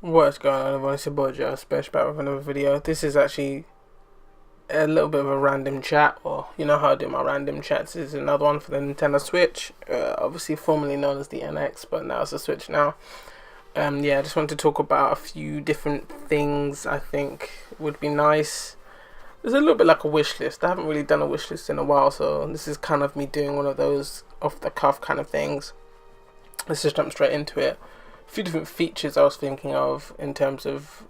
What's going on, everyone? It's your boy Joe, Special back with another video. This is actually a little bit of a random chat, or you know how I do my random chats. This is another one for the Nintendo Switch, obviously formerly known as the NX, but now it's a Switch now. Yeah, I just wanted to talk about a few different things I think would be nice. It's a little bit like a wish list. I haven't really done a wish list in a while, so this is kind of me doing one of those off the cuff kind of things. Let's just jump straight into it. A few different features I was thinking of in terms of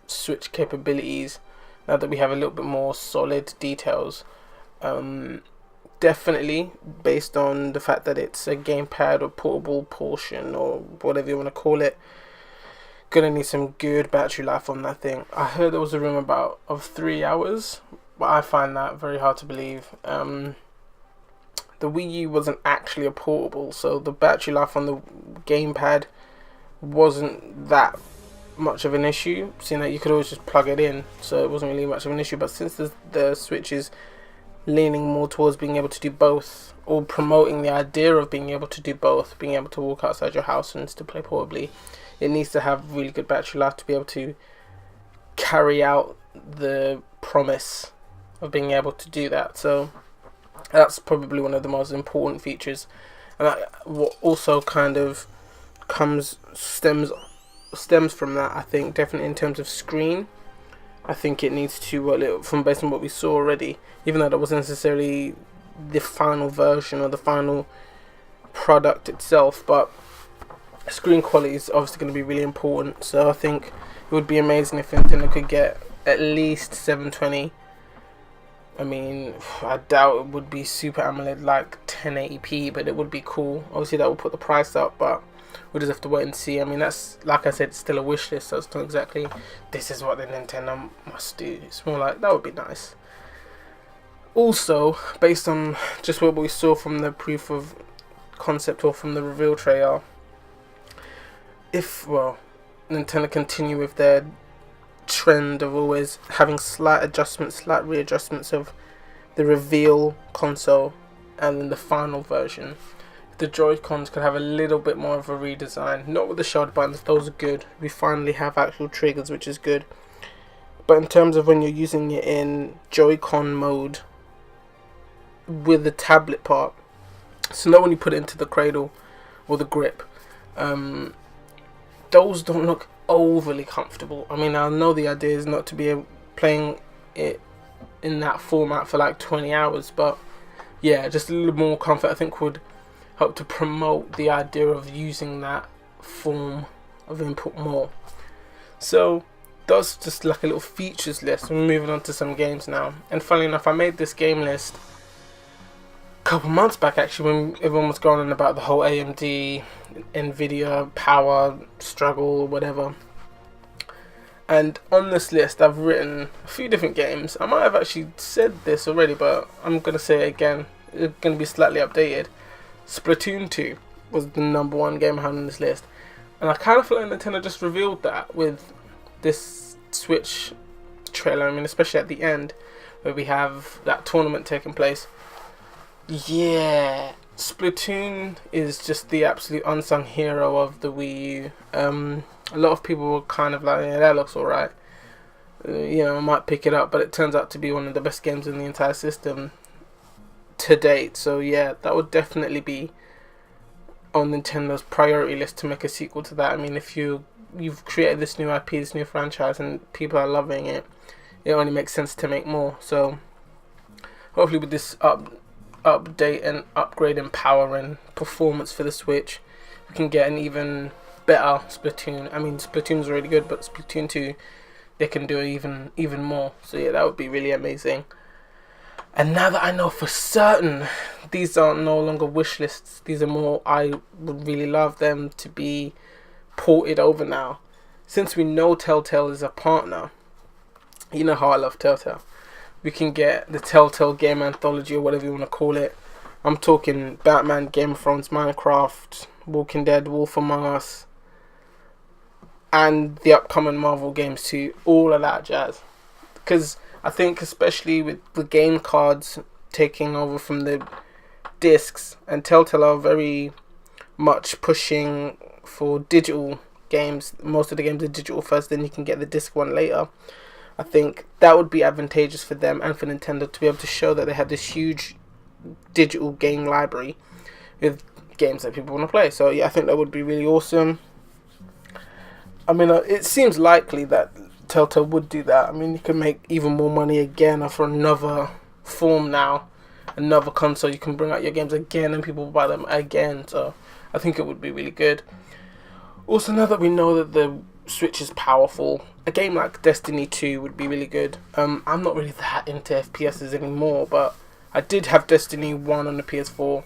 Switch capabilities now that we have a little bit more solid details. Um, Definitely based on the fact that it's a gamepad or portable portion or whatever you want to call it. Gonna need some good battery life on that thing. I heard there was a rumor about of 3 hours, but I find that very hard to believe. The Wii U wasn't actually a portable, so the battery life on the gamepad wasn't that much of an issue, seeing that you could always just plug it in, so it wasn't really much of an issue. But since the Switch is leaning more towards being able to do both, or promoting the idea of being able to do both, being able to walk outside your house and still play portably, it needs to have really good battery life to be able to carry out the promise of being able to do that. So that's probably one of the most important features, and that what also kind of comes stems from that. I think definitely in terms of screen, I think it needs to, from based on what we saw already, even though that wasn't necessarily the final version or the final product itself, but screen quality is obviously going to be really important. So I think it would be amazing if Nintendo could get at least 720. I mean, I doubt it would be Super AMOLED like 1080p, but it would be cool. Obviously, that will put the price up, but we'll just have to wait and see. I mean, that's, like I said, still a wish list, so it's not exactly this is what the Nintendo must do. It's more like that would be nice. Also, based on just what we saw from the proof of concept or from the reveal trailer, if Nintendo continue with their trend of always having slight adjustments, slight readjustments of the reveal console and then the final version, the Joy-Cons could have a little bit more of a redesign. Not with the shoulder buttons, those are good. We finally have actual triggers, which is good. But in terms of when you're using it in Joy-Con mode with the tablet part, so not when you put it into the cradle or the grip, those don't look overly comfortable. I mean, I know the idea is not to be playing it in that format for like 20 hours, but yeah, just a little more comfort I think would help to promote the idea of using that form of input more. So that's just like a little features list. We're moving on to some games now. And funnily enough, I made this game list a couple months back actually, when everyone was going on about the whole AMD Nvidia power struggle, whatever. And on this list I've written a few different games. I might have actually said this already, but I'm going to say it again. It's going to be slightly updated. Splatoon 2 was the number one game I had on this list, and I kind of feel like Nintendo just revealed that with this Switch trailer. I mean, especially at the end where we have that tournament taking place. Yeah, Splatoon is just the absolute unsung hero of the Wii U. A lot of people were kind of like, yeah, that looks alright. I might pick it up, but it turns out to be one of the best games in the entire system to date. So yeah, that would definitely be on Nintendo's priority list to make a sequel to that. I mean, if you've created this new IP, this new franchise, and people are loving it, it only makes sense to make more. So hopefully with this update and upgrade in power and performance for the Switch, we can get an even better Splatoon. I mean, Splatoon's already good, but Splatoon 2, they can do even more. So yeah, that would be really amazing. And now that I know for certain these are no longer wish lists, these are more, I would really love them to be ported over now. Since we know Telltale is a partner, you know how I love Telltale. We can get the Telltale game anthology or whatever you want to call it. I'm talking Batman, Game of Thrones, Minecraft, Walking Dead, Wolf Among Us, and the upcoming Marvel games too. All of that jazz. Because I think especially with the game cards taking over from the discs, and Telltale are very much pushing for digital games. Most of the games are digital first, then you can get the disc one later. I think that would be advantageous for them and for Nintendo to be able to show that they have this huge digital game library with games that people want to play. So yeah, I think that would be really awesome. I mean, it seems likely that Telltale would do that. I mean, you can make even more money again for another form now, another console. You can bring out your games again and people will buy them again. So I think it would be really good. Also, now that we know that the Switch is powerful, a game like Destiny 2 would be really good. I'm not really that into FPSs anymore, but I did have Destiny 1 on the PS4.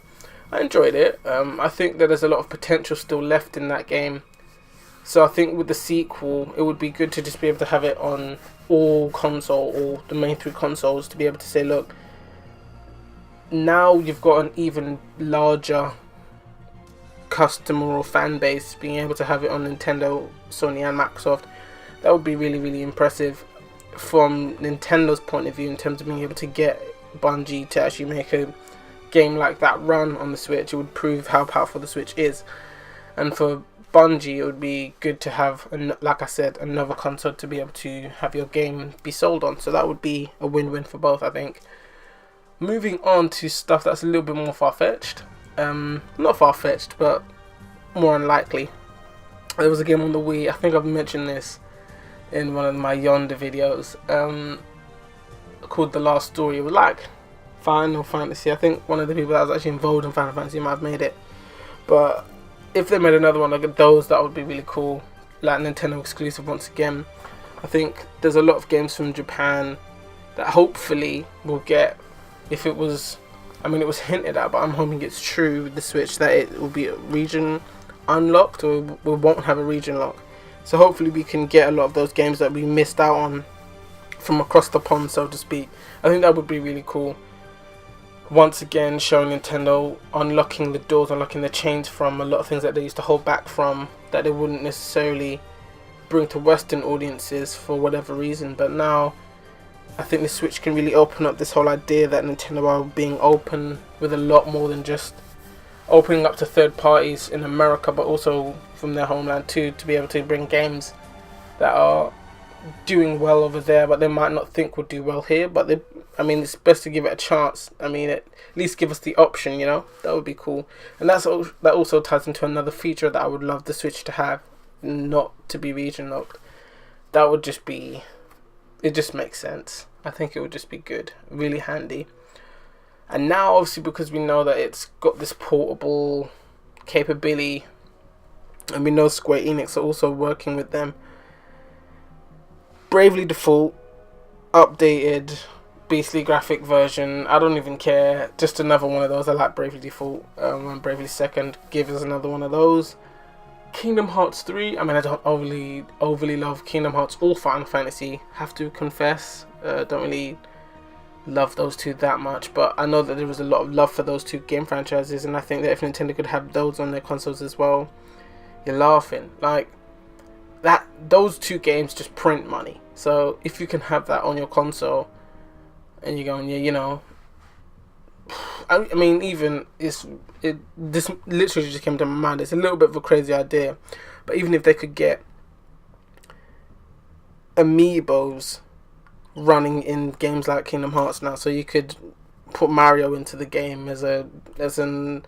I enjoyed it. I think that there's a lot of potential still left in that game. So I think with the sequel, it would be good to just be able to have it on all console, or the main 3 consoles, to be able to say, look, now you've got an even larger customer or fan base, being able to have it on Nintendo, Sony and Microsoft. That would be really, really impressive from Nintendo's point of view, in terms of being able to get Bungie to actually make a game like that run on the Switch. It would prove how powerful the Switch is. And for Bungie, it would be good to have, like I said, another console to be able to have your game be sold on. So that would be a win-win for both, I think. Moving on to stuff that's a little bit more far-fetched. Not far-fetched, but more unlikely. There was a game on the Wii, I think I've mentioned this in one of my Yonder videos, called The Last Story. It was like Final Fantasy. I think one of the people that was actually involved in Final Fantasy might have made it. But if they made another one like those, that would be really cool. Like Nintendo exclusive once again. I think there's a lot of games from Japan that hopefully will get, if it was, I mean, it was hinted at, but I'm hoping it's true with the Switch, that it will be region unlocked, or we won't have a region lock. So hopefully we can get a lot of those games that we missed out on from across the pond, so to speak. I think that would be really cool. Once again, showing Nintendo unlocking the doors, unlocking the chains from a lot of things that they used to hold back from, that they wouldn't necessarily bring to Western audiences for whatever reason. But now, I think the Switch can really open up this whole idea that Nintendo are being open with a lot more than just opening up to third parties in America, but also from their homeland too, to be able to bring games that are doing well over there, but they might not think would do well here. But they, I mean, it's best to give it a chance. I mean, at least give us the option, you know. That would be cool. And that also ties into another feature that I would love the Switch to have, not to be region locked. That would just be, it just makes sense. I think it would just be good, really handy. And now, obviously, because we know that it's got this portable capability, and we know Square Enix are also working with them, Bravely Default, updated, beastly graphic version, I don't even care, just another one of those. I like Bravely Default, and Bravely Second, give us another one of those. Kingdom Hearts 3, I mean, I don't overly love Kingdom Hearts or Final Fantasy, have to confess. Don't really love those two that much, but I know that there was a lot of love for those two game franchises, and I think that if Nintendo could have those on their consoles as well, you're laughing. Like, that, those two games just print money. So if you can have that on your console, and you're going, yeah, you know, I mean, even this literally just came to my mind. It's a little bit of a crazy idea, but even if they could get amiibos running in games like Kingdom Hearts now, so you could put Mario into the game as an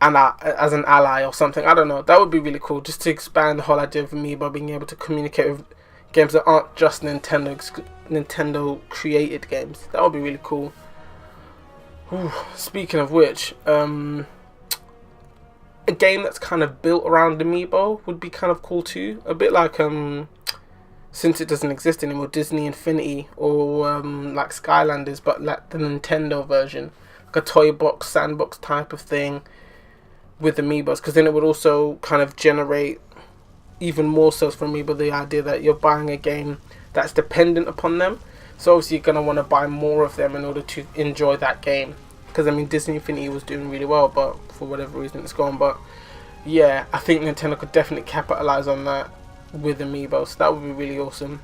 ally or something. I don't know. That would be really cool, just to expand the whole idea of amiibo being able to communicate with games that aren't just Nintendo created games. That would be really cool. Ooh, speaking of which, a game that's kind of built around amiibo would be kind of cool too. A bit like since it doesn't exist anymore, Disney Infinity, or like Skylanders, but like the Nintendo version, like a toy box, sandbox type of thing with amiibos, because then it would also kind of generate even more sales for amiibo. The idea that you're buying a game that's dependent upon them, so obviously you're going to want to buy more of them in order to enjoy that game, because I mean, Disney Infinity was doing really well, but for whatever reason it's gone. But yeah, I think Nintendo could definitely capitalize on that with amiibo, so that would be really awesome.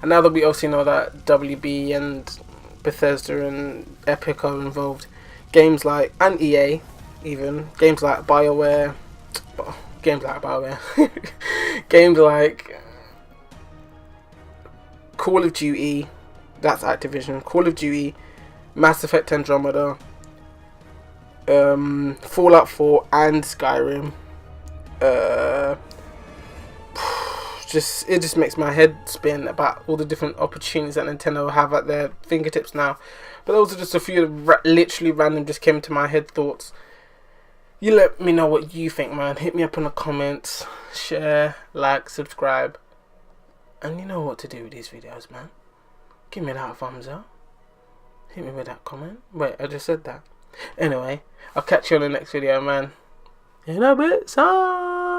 And now that we also know that WB and Bethesda and Epic are involved, games like, and EA even, games like BioWare, games like BioWare, games like Call of Duty, that's Activision, Call of Duty, Mass Effect Andromeda, Fallout 4 and Skyrim. It just makes my head spin about all the different opportunities that Nintendo have at their fingertips now. But those are just a few literally random, just came to my head thoughts. You let me know what you think, man. Hit me up in the comments, share, like, subscribe, and you know what to do with these videos, man. Give me that thumbs up. Hit me with that comment. Wait, I just said that. Anyway, I'll catch you on the next video, man. In a bit, son.